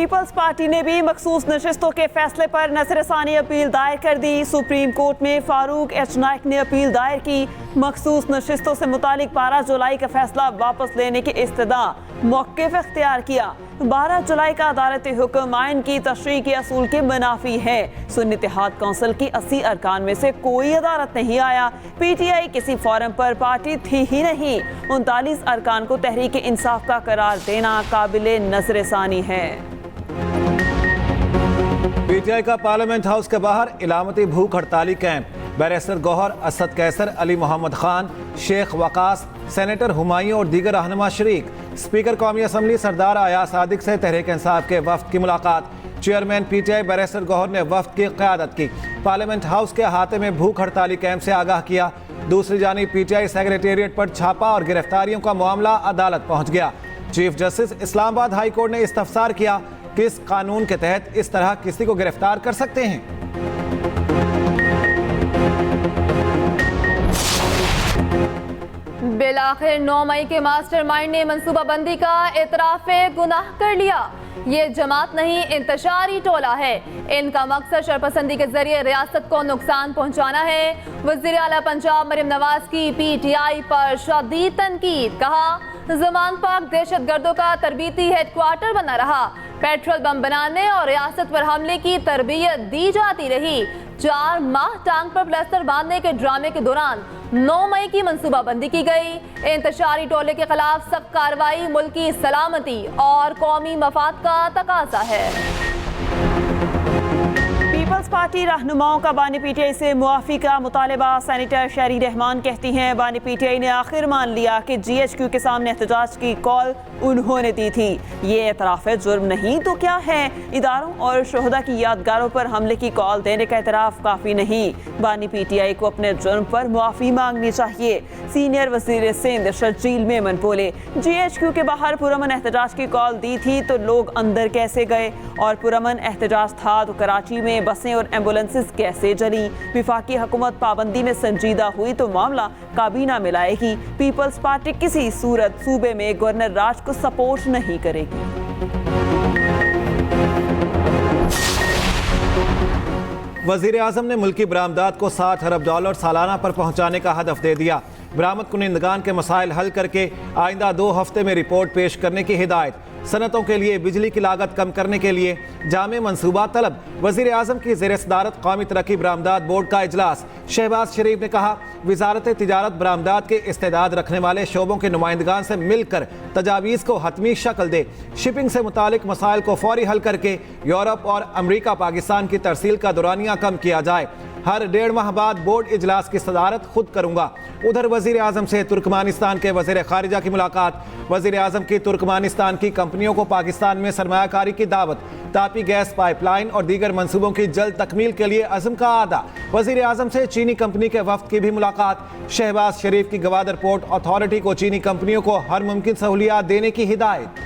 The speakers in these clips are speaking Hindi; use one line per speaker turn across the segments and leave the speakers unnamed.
पीपल्स पार्टी ने भी मखसूस नशिस्तों के फैसले पर नजरसानी अपील दायर कर दी। सुप्रीम कोर्ट में फारूक एच नाइक ने अपील दायर की। मखसूस नशिस्तों से मुतालिक 12 जुलाई का फैसला वापस लेने की इस्तदा मौक़िफ़ इख्तियार किया। 12 जुलाई का अदालती हुक्म आइन की तशरीह के असूल के मुनाफी है। सुन्नी इत्तेहाद कौंसिल की 80 अरकान में से कोई अदालत नहीं आया। PTI किसी फोरम पर पार्टी थी ही नहीं। 39 अरकान को तहरीक इंसाफ का करार देना काबिले नजरसानी है।
PTI का पार्लियामेंट हाउस के बाहर इलामती भूख हड़ताली camp. Barrister Gauhar, Asad Qaiser, Ali Mohammad Khan, Sheikh Waqas, senator Humayun और दीगर रहनुमा शरीक। स्पीकर कौमी असम्बली सरदार अयाज सादिक से तहरीक इंसाफ के वफ्द की मुलाकात। चेयरमैन PTI बैरिस्टर गौहर ने वफ्द की क़यादत की। पार्लियामेंट हाउस के अहाते में भूख हड़ताली कैंप से आगाह किया। दूसरी जानिब PTI सेक्रेटेरिएट पर छापा और गिरफ्तारियों का मामला अदालत पहुँच गया। Chief justice Islamabad high court ने इस्तफसार किया, किस कानून के तहत इस तरह किसी को गिरफ्तार कर सकते हैं।
बिलाखिर 9 मई के मास्टरमाइंड ने मंसूबाबंदी का एतराफ़े गुनाह कर लिया। ये जमात नहीं, इंतशारी टोला है। इनका मकसद शरपसंदी के जरिए रियासत को नुकसान पहुंचाना है। वज़ीर आला पंजाब मरियम नवाज की PTI पर शदीद तनकीद। कहा, ज़मान पाक दहशतगर्दों का तरबीती हेडक्वार्टर बना रहा। पेट्रोल बम बनाने और रियासत पर हमले की तरबियत दी जाती रही। 4 माह टांग पर प्लास्टर बांधने के ड्रामे के दौरान 9 मई की मंसूबाबंदी की गई। इंतशारी टोले के खिलाफ सख्त कार्रवाई मुल्की सलामती और कौमी मफाद का तकाजा है।
पीपल्स पार्टी रहनुमाओं का बानी PTI से मुआफ़ी का मुतालबा। सेनेटर शहरी रहमान कहती हैं, बानी PTI ने आखिर मान लिया कि GHQ के सामने एहतजाज की कॉल उन्होंने दी थी। ये एतराफ़ जुर्म नहीं तो क्या है। इदारों और शोहदा की यादगारों पर हमले की कॉल देने का एतराफ़ काफ़ी नहीं। बानी PTI को अपने जुर्म पर मुआफ़ी मांगनी चाहिए। सीनियर वज़ीर सिंध शर्जील मेमन बोले, GHQ के बाहर पुरअमन एहतजाज की कॉल दी थी तो लोग अंदर कैसे गए, और पुरअमन एहतजाज था तो कराची में बसें और एम्बुलेंसेस कैसे जली। विफाकी हुकूमत पाबंदी में संजीदा हुई तो मामला काबीना में लाएगी। पीपल्स पार्टी किसी सूरत सूबे में गवर्नर राज को सपोर्ट नहीं करेगी।
वज़ीर आज़म ने मुल्की बरामदात को $60 अरब सालाना पर पहुँचाने का हदफ दे दिया। बरामद कुनिंदगान के मसाइल हल करके आइंदा 2 हफ्ते में रिपोर्ट पेश करने की हिदायत। सनतों के लिए बिजली की लागत कम करने के लिए जामे मंसूबा तलब। वज़ीर आज़म की ज़ेर सदारत कौमी तरक्की बरामदात बोर्ड का इजलास। शहबाज शरीफ ने कहा, वजारत तिजारत बरामदात के इस्तेदाद रखने वाले शोबों के नुमाइंदगान से मिलकर तजावीज़ को हतमी शक्ल दे। शिपिंग से मुतालिक मसाइल को फौरी हल करके यूरोप और अमरीका पाकिस्तान की तरसील का दौरानिया कम किया जाए। हर 1.5 माह बाद बोर्ड इजलास की सदारत खुद करूंगा। उधर वज़ीर आज़म से तुर्कमानिस्तान के वज़ीर खारिजा की मुलाकात। वज़ीर आज़म की तुर्कमानिस्तान की कंपनियों को पाकिस्तान में सरमायाकारी की दावत। तापी गैस पाइपलाइन और दीगर मंसूबों की जल्द तकमील के लिए अज़म का आदा। वज़ीर आज़म से चीनी कंपनी के वफ्द की भी मुलाकात। शहबाज शरीफ की गवादर पोर्ट अथॉरिटी को चीनी कंपनियों को हर मुमकिन सहूलियात देने की हिदायत।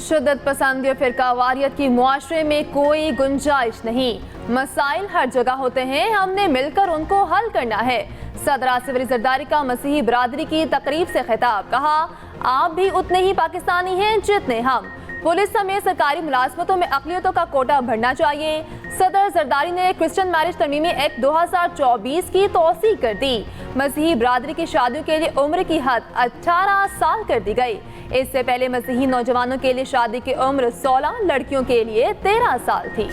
शिद्दत पसंदी और फिरकावारियत की मुआशरे में कोई गुंजाइश नहीं। मसाइल हर जगह होते हैं, हमने मिलकर उनको हल करना है। सदर आसिफ अली जरदारी का मसीही बरादरी की तकरीब से खिताब। कहा, आप भी उतने ही पाकिस्तानी हैं जितने हम। पुलिस समेत सरकारी मुलाजमतों में अक़लियतों का कोटा भरना चाहिए। सदर जरदारी ने क्रिश्चियन मैरिज तरमीमी एक्ट 2024 की तौसीक कर दी। मसीही बरादरी की शादियों के लिए उम्र की हद 18 साल कर दी गई। इससे पहले मसीही नौजवानों के लिए शादी की उम्र 16, लड़कियों के लिए 13 साल थी।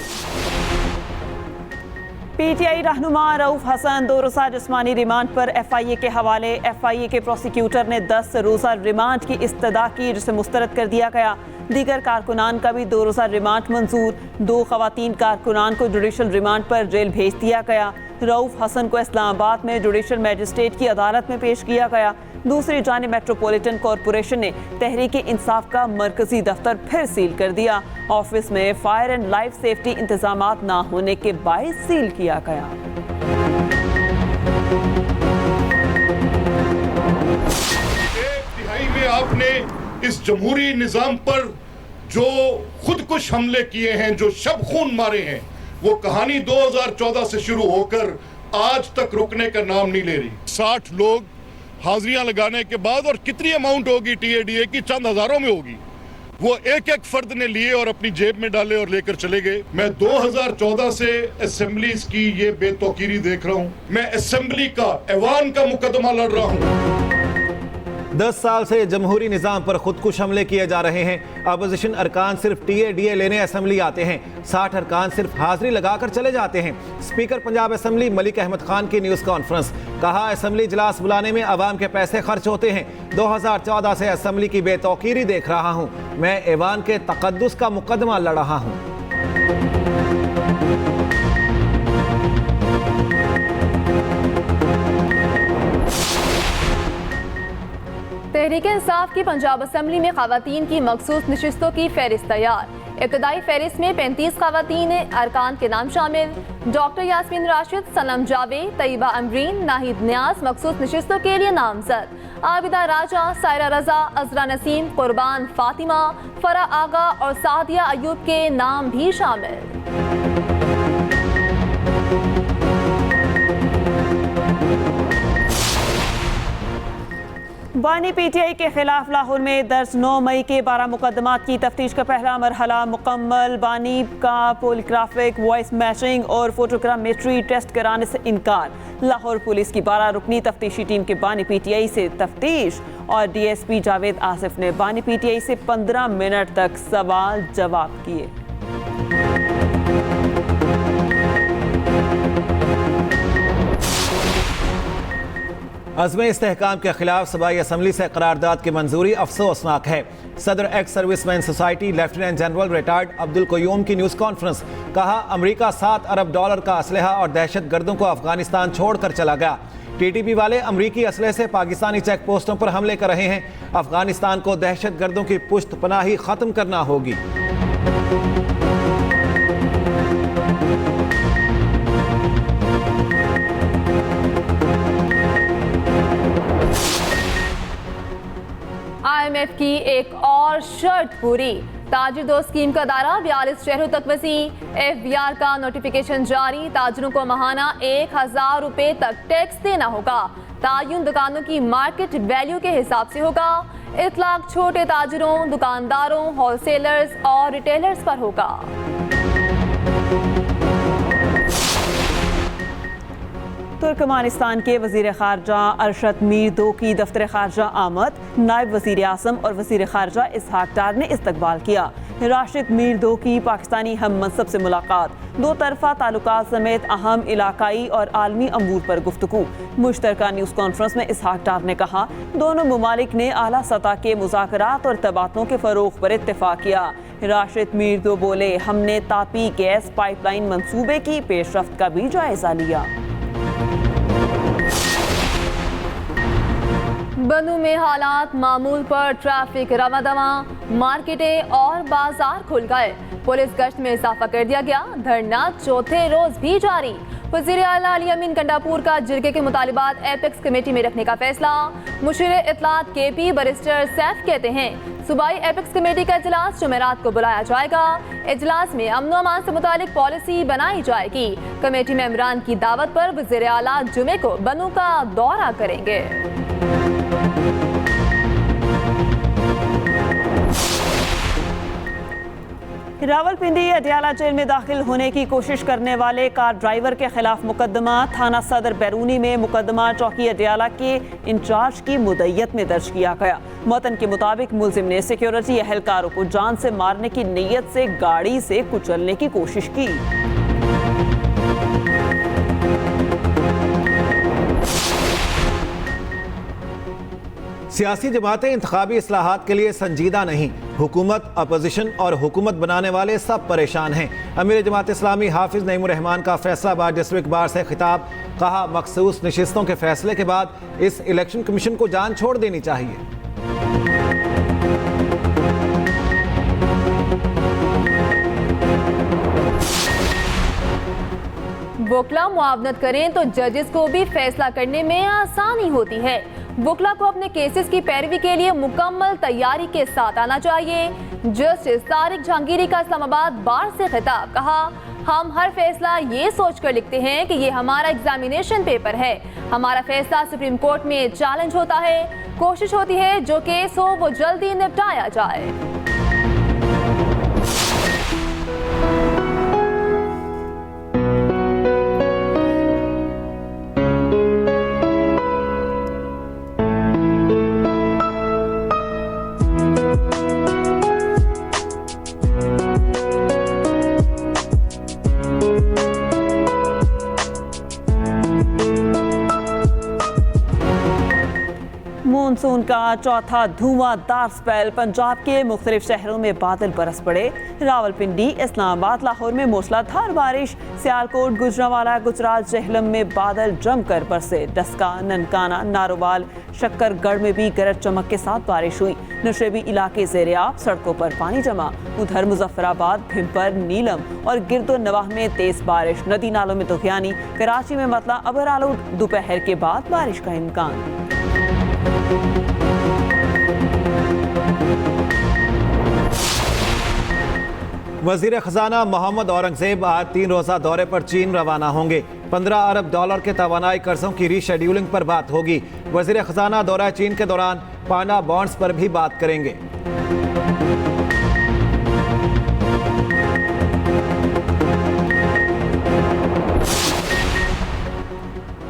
PTI रहनुमा रऊफ हसन 2 रोज़ा जिस्मानी रिमांड पर FIA के हवाले। FIA के प्रोसिक्यूटर ने 10 रोज़ा रिमांड की इस्तदा की, जिसे मुस्तरद कर दिया गया। दीगर कारकुनान का भी 2 रोज़ा रिमांड मंजूर। 2 ख़वातीन कारकुनान को जुडिशल रिमांड पर जेल भेज दिया गया। रऊफ हसन को इस्लामाबाद में जुडिशल मजिस्ट्रेट की अदालत में पेश किया गया। दूसरी जानिब मेट्रोपॉलिटन कॉरपोरेशन ने तहरीक इंसाफ का मरकजी दफ्तर फिर सील कर दिया। ऑफिस में फायर एंड लाइफ सेफ्टी इंतजामात ना होने के बायस सील किया गया।
एक तिहाई में आपने इस जमहूरी निजाम पर जो खुदकुश हमले किए हैं, जो शब खून मारे हैं, वो कहानी 2014 से शुरू होकर आज तक रुकने का नाम नहीं ले रही। 60 लोग हाजिरियां लगाने के बाद, और कितनी अमाउंट होगी TADA की, चंद हजारों में होगी, वो एक एक फर्द ने लिए और अपनी जेब में डाले और लेकर चले गए। मैं 2014 से असेंबलीज की ये बेतौकीरी देख रहा हूं। मैं असेंबली का, ऐवान का मुकदमा लड़ रहा हूं।
10 साल से जमहूरी निज़ाम पर खुदकुश हमले किए जा रहे हैं। अपोजिशन अरकान सिर्फ TADA लेने असेंबली आते हैं, 60 अरकान सिर्फ हाजिरी लगाकर चले जाते हैं। स्पीकर पंजाब असेंबली मलिक अहमद खान की न्यूज़ कॉन्फ्रेंस, कहा असेंबली इजलास बुलाने में आवाम के पैसे खर्च होते हैं। 2014 से असेंबली की बेतौकीरी देख रहा हूँ। मैं ऐवान के तकद्दुस का मुकदमा लड़ रहा हूँ।
तहरीक इंसाफ की पंजाब असेंबली में खवातीन की मखसूस नशिस्तों की फहरिस्त तैयार। इब्तदाई फहरिस्त में 35 खवातीन अरकान के नाम शामिल। डॉक्टर यास्मीन राशिद, सनम जावेद, तैयबा अमरीन, नाहिद न्याज मखसूस नशिस्तों के लिए नामजद। आबिदा राजा, सायरा रजा, अजरा नसीम, कुर्बान फातिमा, फरा आगा और सादिया अयूब के नाम भी शामिल।
बानी PTI के खिलाफ लाहौर में दर्ज 9 मई के 12 मुकदमात की तफ्तीश का पहला मरहला मुकम्मल। बानी का पोलीग्राफिक, वॉइस मैचिंग और फोटोग्रामेट्री टेस्ट कराने से इनकार। लाहौर पुलिस की 12 रुकनी तफ्तीशी टीम के बानी PTI से तफ्तीश, और DSP जावेद आसिफ ने बानी PTI से 15 मिनट तक सवाल जवाब किए।
अज़्म इस्तेहकाम के खिलाफ सूबाई असम्बली से करारदाद की मंजूरी अफसोसनाक है। सदर ex serviceman society lieutenant general retired Abdul Qayyum की न्यूज़ कॉन्फ्रेंस, कहा अमरीका $7 अरब का असलहा और दहशत गर्दों को अफगानिस्तान छोड़कर चला गया। TTP वाले अमरीकी असलहे से पाकिस्तानी चेक पोस्टों पर हमले कर रहे हैं। अफगानिस्तान को दहशत गर्दों की पुश्त पनाही ख़त्म करना होगी।
IMF की एक और शर्त पूरी। ताजिर दोस्त स्कीम का दायरा 42 शहरों तक वसी। FBR का नोटिफिकेशन जारी। ताजिरों को माहाना 1000 रुपए तक टैक्स देना होगा। तायुन दुकानों की मार्केट वैल्यू के हिसाब से होगा। इतलाक छोटे ताजिरों, दुकानदारों, होलसेलर्स और रिटेलर्स पर होगा।
तुर्कमानिस्तान के वज़ीर ख़ारजा अरशद मीर की दफ्तर ख़ारजा आमद। नायब वज़ीर आज़म और वज़ीर ख़ारजा इसहाक डार ने इस्तकबाल किया। राशिद मीर की पाकिस्तानी हम मनसब से मुलाकात। दो तरफ़ा ताल्लुकात समेत अहम इलाकाई और आलमी अमूर पर गुफ्तगू। मुश्तरका न्यूज़ कॉन्फ्रेंस में इसहाक डार ने कहा दोनों ममालिक ने आला सतह के मुज़ाकरात और तबादलों के फ़रोग़ पर इत्तेफाक किया। राशिद मीर बोले हमने तापी गैस पाइपलाइन मंसूबे की पेशरफ्त का भी जायज़ा लिया।
बनू में हालात मामूल पर, ट्रैफिक रवादवा, मार्केटें और बाजार खुल गए। पुलिस गश्त में इजाफा कर दिया गया। धरना चौथे रोज भी जारी। वज़ीर आला अली अमीन कंडापुर का जिरगे के मुतालिबात एपेक्स कमेटी में रखने का फैसला। मुशीर इत्तलात KP बैरिस्टर सैफ कहते हैं सूबाई एपेक्स कमेटी का इजलास जुमेरात को बुलाया जाएगा। इजलास में अमन अमान से मुतालिक पॉलिसी बनाई जाएगी। कमेटी मेंबरान की दावत पर वज़ीर आला जुमे को बनू का दौरा करेंगे।
रावलपिंडी अडियाला जेल में दाखिल होने की कोशिश करने वाले कार ड्राइवर के खिलाफ मुकदमा। थाना सदर बैरूनी में मुकदमा चौकी अडियाला के इंचार्ज की मुद्दत में दर्ज किया गया। मतन के मुताबिक मुलजिम ने सिक्योरिटी एहलकारों को जान से मारने की नीयत से गाड़ी से कुचलने की कोशिश की।
सियासी जमातें इंतखाबी इस्लाहात के लिए संजीदा नहीं। हुकूमत, अपोजिशन और हुकूमत बनाने वाले सब परेशान हैं। अमीर जमात इस्लामी हाफिज नईमुर रहमान का फैसलाबाद डिस्ट्रिक्ट बार से खिताब, कहा मखसूस नशिस्तों के फैसले के बाद इस इलेक्शन कमीशन को जान छोड़ देनी चाहिए।
वकला मुआवनत करें तो जजेस को भी फैसला करने में आसानी होती है। वकला को अपने केसेस की पैरवी के लिए मुकम्मल तैयारी के साथ आना चाहिए। जस्टिस तारिक जहांगीरी का इस्लामाबाद बार से खिताब, कहा हम हर फैसला ये सोचकर लिखते हैं कि ये हमारा एग्जामिनेशन पेपर है, हमारा फैसला सुप्रीम कोर्ट में चैलेंज होता है, कोशिश होती है जो केस हो वो जल्दी निपटाया जाए।
मानसून का चौथा धुआंधार स्पेल, पंजाब के मुख्तलिफ शहरों में बादल बरस पड़े। रावलपिंडी, इस्लामाबाद, लाहौर में मूसलाधार बारिश, सियालकोट, गुजरांवाला, गुजरात, जेहलम में बादल जमकर बरसे। डस्का, ननकाना, नारोवाल, शक्करगढ़ में भी गरज चमक के साथ बारिश हुई। नशेबी इलाके ज़ेरे-आब, सड़कों पर पानी जमा। उधर मुजफ्फराबाद, भिम्पर, नीलम और गिरदो नवाह में तेज बारिश, नदी नालों में तुगयानी। कराची में मतला अबर आलूद, दोपहर के बाद बारिश का इम्कान।
वजीर खजाना मोहम्मद औरंगजेब आज 3 रोज़ा दौरे पर चीन रवाना होंगे। 15 अरब डॉलर के तवानाई कर्जों की रीशेड्यूलिंग पर बात होगी। वजीर खजाना दौरा चीन के दौरान पाना बॉन्ड्स पर भी बात करेंगे।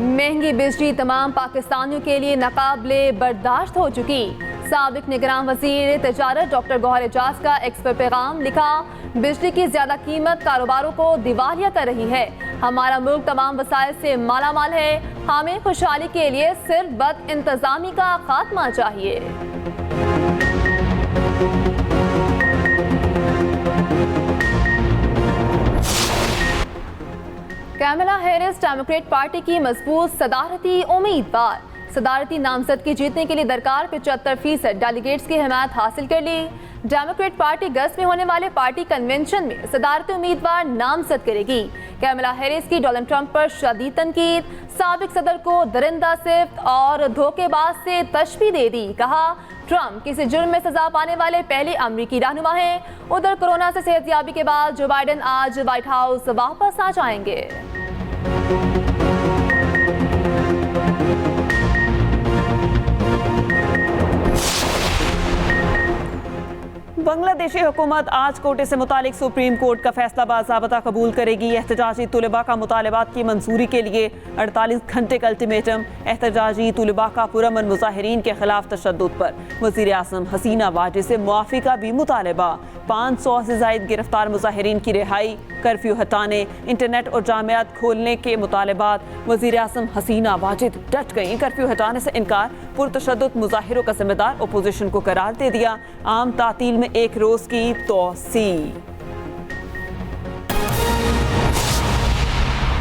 महंगी बिजली तमाम पाकिस्तानियों के लिए नाकाबिले बर्दाश्त हो चुकी। साबिक निगरान वजीर तजारत डॉक्टर गौहर एजाज का एक्स पर पैगाम, लिखा बिजली की ज्यादा कीमत कारोबारों को दिवालिया कर रही है। हमारा मुल्क तमाम वसाइल से माला माल है, हमें खुशहाली के लिए सिर्फ बद इंतजामी का खात्मा चाहिए। कैमला हैरिस डेमोक्रेट पार्टी की मजबूत सदारती उम्मीदवार। सदारती नामजदगी जीतने के लिए दरकार 75% डेलीगेट्स की हिमायत हासिल कर ली। डेमोक्रेट पार्टी अगस्त में होने वाले पार्टी कन्वेंशन में सदारती उम्मीदवार नामजद करेगी। कैमला हैरिस की डोनाल्ड ट्रंप पर शदीद तनकीद, साबिक सदर को दरिंदा सिफ्त और धोखेबाज से तशबीह दे दी। कहा ट्रंप किसी जुर्म में सजा पाने वाले पहले अमरीकी रहनुमा हैं। उधर कोरोना से सेहतयाबी के बाद जो बाइडेन आज व्हाइट हाउस वापस आ जाएंगे।
बांग्लादेशी हुकूमत आज कोटे से मुतालिक सुप्रीम कोर्ट का फैसला बाज़ाबता कबूल करेगी। एहतजाजी तुलबा का मुतालबात की मंजूरी के लिए 48 घंटे का अल्टीमेटम। एहतजाजी तुलबा का पुरअमन मुजाहिरीन के खिलाफ तशद्दुद पर वज़ीर आज़म हसीना वाजिद से मुआफ़ी का भी मुतालबा। 500 से ज़ायद गिरफ्तार मुजाहिरीन की रिहाई, कर्फ्यू हटाने, इंटरनेट और जामियात खोलने के मुतालबात। वज़ीर आज़म हसीना वाजिद डट गई, कर्फ्यू हटाने से इनकार पुरतशद्दुद मुजाहिरों का जिम्मेदार अपोजिशन को करार दे दिया। आम तातील में 1 रोज़ की तोसी।